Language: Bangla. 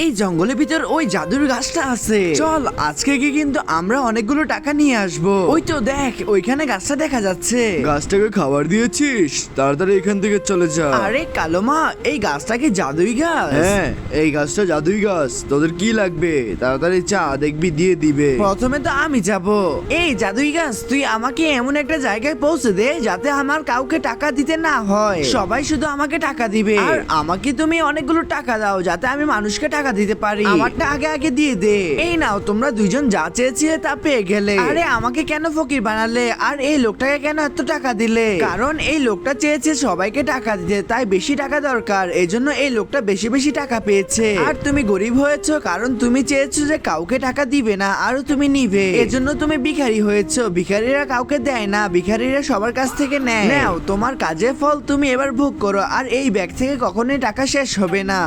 এই জঙ্গলের ভিতর ওই জাদুর গাছটা আছে। চল আজকে কি কিন্তু আমরা অনেকগুলো টাকা নিয়ে আসবো। ওই তো দেখ ওইখানে গাছটা দেখা যাচ্ছে। গাছটাকে খাবার দিয়েছিস? তাড়াতাড়ি এখান থেকে চলে যা। আরে কালো মা, এই গাছটা কি জাদুই গাছ? হ্যাঁ, এই গাছটা জাদুই গাছ। তোদের কি লাগবে? তাড়াতাড়ি চা, দেখবি দিয়ে দিবে। প্রথমে তো আমি যাব। এই জাদুই গাছ, তুই আমাকে এমন একটা জায়গায় পৌঁছে দে যাতে আমার কাউকে টাকা দিতে না হয়, সবাই শুধু আমাকে টাকা দিবে। আর আমাকে তুমি অনেকগুলো টাকা দাও যাতে আমি মানুষকে টাকা দিতে পারি। আমারটা আগে আগে দিয়ে দে। এই নাও, তোমরা দুইজন যা চেয়েছিলে তা পেয়ে গেলে। আরে আমাকে কেন ফকির বানালে আর এই লোকটাকে কেন এত টাকা দিলে? কারণ এই লোকটা চেয়েছে সবাইকে টাকা দিতে, তাই বেশি টাকা দরকার, এই জন্য এই লোকটা বেশি বেশি টাকা পেয়েছে। আর তুমি গরিব হয়েছো কারণ তুমি চেয়েছো যে কাউকে টাকা দিবে না আর তুমি নিবে, এজন্য তুমি ভিখারি হয়েছো। ভিখারিরা কাউকে দেয় না, ভিখারিরা সবার কাছ থেকে নেয়। নাও তোমার কাজের ফল, তুমি এবার ভোগ করো। আর এই ব্যাগ থেকে কখনোই টাকা শেষ হবে না।